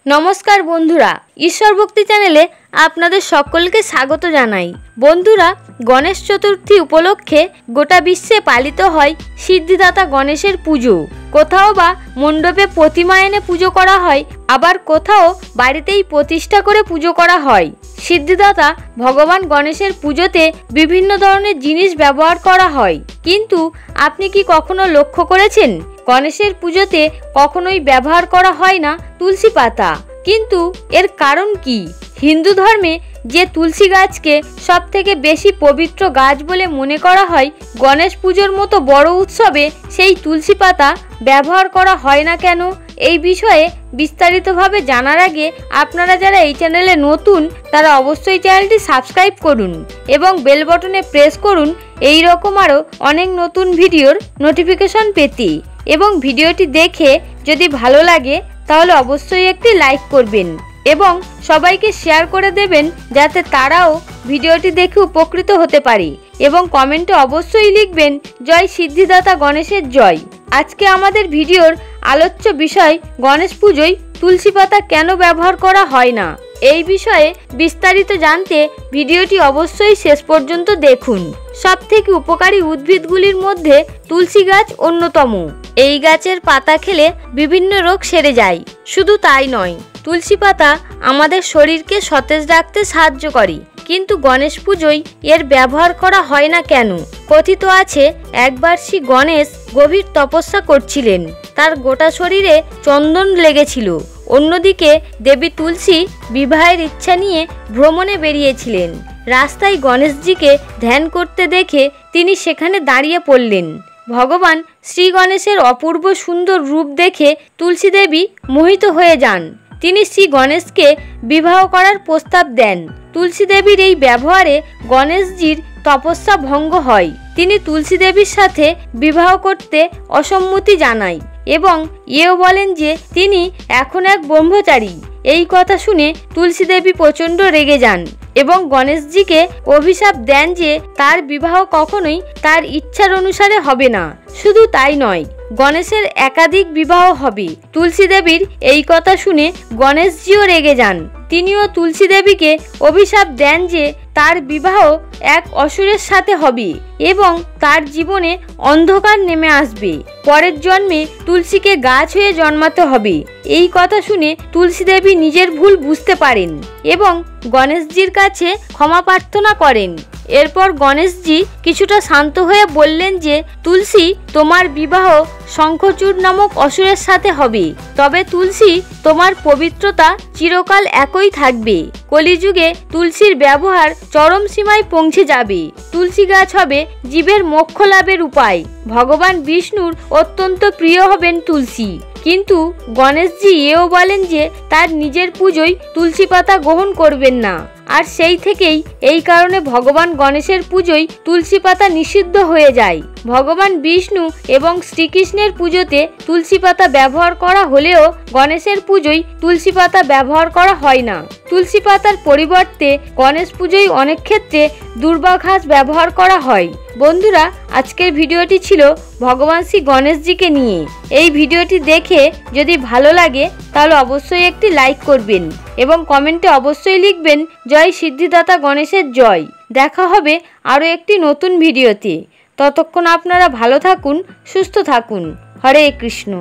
नमस्कार बंधुरा ईश्वर भक्ति चैनेले आपनादेर सकलके स्वागत जानाई। बंधुरा गणेश चतुर्थी उपलक्षे गोटा विश्वे पालित हय सिद्धिदाता गणेशेर पुजो। कोथाओ बा मंडपे प्रतिमा एने पुजो करा हय, आबार कोथाओ बाड़ीतेई प्रतिष्ठा करे पुजो करा हय। सिद्धिदाता भगवान गणेशेर पुजोते विभिन्न धरनेर जिनिस व्यवहार करा हय, किन्तु आपनि कि कखनो लक्ष्य करेछेन गणेशेर पुजोते कखनोई व्यवहार करा हय ना तुलसी पाता? किन्तु एर कारण कि? हिंदू धर्मे जे तुलसी गाछ के सबथेके बेशी पवित्र गाछ बोले मने करा हय, गणेश पुजोर मतो बड़ो उत्सवे सेई तुलसी पाता व्यवहार करा हय ना केन? এই বিষয়ে বিস্তারিতভাবে জানার আগে আপনারা যারা এই চ্যানেলে নতুন তারা অবশ্যই চ্যানেলটি সাবস্ক্রাইব করুন এবং বেল বাটনে প্রেস করুন এই রকম আরো অনেক নতুন ভিডিওর নোটিফিকেশন পেতে। এবং ভিডিওটি দেখে যদি ভালো লাগে তাহলে অবশ্যই একটি লাইক করবেন এবং সবাইকে শেয়ার করে দেবেন যাতে তারাও ভিডিওটি দেখে উপকৃত হতে পারে। এবং কমেন্টে অবশ্যই লিখবেন জয় সিদ্ধিদাতা গণেশের জয়। আজকে আমাদের ভিডিওর আলোচ্য বিষয় গণেশ পুজোয় তুলসী পাতা কেন ব্যবহার করা হয় না। এই বিষয়ে বিস্তারিত জানতে ভিডিওটি অবশ্যই শেষ পর্যন্ত দেখুন। সবথেকে উপকারী উদ্ভিদগুলির মধ্যে তুলসী গাছ অন্যতম। এই গাছের পাতা খেলে বিভিন্ন রোগ সেরে যায়। শুধু তাই নয়, তুলসী পাতা আমাদের শরীরকে সতেজ রাখতে সাহায্য করে। কিন্তু গণেশ পুজোয় এর ব্যবহার করা হয় না কেন? কথিত আছে একবার শ্রী গণেশ গভীর তপস্যা করছিলেন, তার গোটা শরীরে চন্দন লেগেছিল। অন্যদিকে দেবী তুলসী বিবাহের ইচ্ছা নিয়ে ভ্রমণে বেরিয়েছিলেন। রাস্তায় গণেশজিকে ধ্যান করতে দেখে তিনি সেখানে দাঁড়িয়ে পড়লেন। ভগবান শ্রী গণেশের অপূর্ব সুন্দর রূপ দেখে তুলসী দেবী মোহিত হয়ে যান। তিনি শ্রী গণেশকে বিবাহ করার প্রস্তাব দেন। তুলসী দেবীর এই ব্যবহারে গণেশজির তপস্যা ভঙ্গ হয়। তিনি তুলসী দেবীর সাথে বিবাহ করতে অসম্মতি জানায় এবং এও বলেন যে তিনি এখন এক ব্রহ্মচারী। এই কথা শুনে তুলসী দেবী প্রচণ্ড রেগে যান এবং গণেশজিকে অভিশাপ দেন যে তার বিবাহ কখনোই তার ইচ্ছার অনুসারে হবে না। শুধু তাই নয়, গণেশের একাধিক বিবাহ হবে। তুলসী দেবীর এই কথা শুনে গণেশজিও রেগে যান। তিনিও তুলসী দেবীকে অভিশাপ দেন যে তার বিবাহ এক অসুরের সাথে হবে এবং তার জীবনে অন্ধকার নেমে আসবে। পরের জন্মে তুলসীকে গাছ হয়ে জন্মাতে হবে। এই কথা শুনে তুলসী দেবী নিজের ভুল বুঝতে পারেন এবং গণেশজির কাছে ক্ষমা প্রার্থনা করেন। এরপর গণেশজি কিছুটা শান্ত হয়ে বললেন যে তুলসী, তোমার বিবাহ শঙ্খচূড় নামক অসুরের সাথে হবে, তবে তুলসী তোমার পবিত্রতা চিরকাল একই থাকবে। কলিযুগে তুলসীর ব্যবহার চরম সীমায় পৌঁছে যাবে। তুলসী গাছ হবে জীবের মোক্ষ লাভের উপায়। ভগবান বিষ্ণুর অত্যন্ত প্রিয় হবেন তুলসী। কিন্তু গণেশজি এও বলেন যে তার নিজের পুজোয় তুলসী পাতা গ্রহণ করবেন না, আর সেই থেকেই এই কারণে ভগবান গণেশের পুজোয় তুলসী পাতা নিষিদ্ধ হয়ে যায়। ভগবান বিষ্ণু এবং শ্রীকৃষ্ণের পুজোতে তুলসী পাতা ব্যবহার করা হলেও গণেশের পুজোয় তুলসী পাতা ব্যবহার করা হয় না। তুলসী পাতার পরিবর্তে গণেশ পুজোয় অনেক ক্ষেত্রে দুর্বা ঘাস ব্যবহার করা হয়। বন্ধুরা, আজকের ভিডিওটি ছিল ভগবান শ্রী গণেশজিকে নিয়ে। এই ভিডিওটি দেখে যদি ভালো লাগে তাহলে অবশ্যই একটি লাইক করবেন এবং কমেন্টে অবশ্যই লিখবেন জয় সিদ্ধিদাতা গণেশের জয়। দেখা হবে আরও একটি নতুন ভিডিওতে। ততক্ষণ আপনারা ভালো থাকুন, সুস্থ থাকুন। হরে কৃষ্ণ।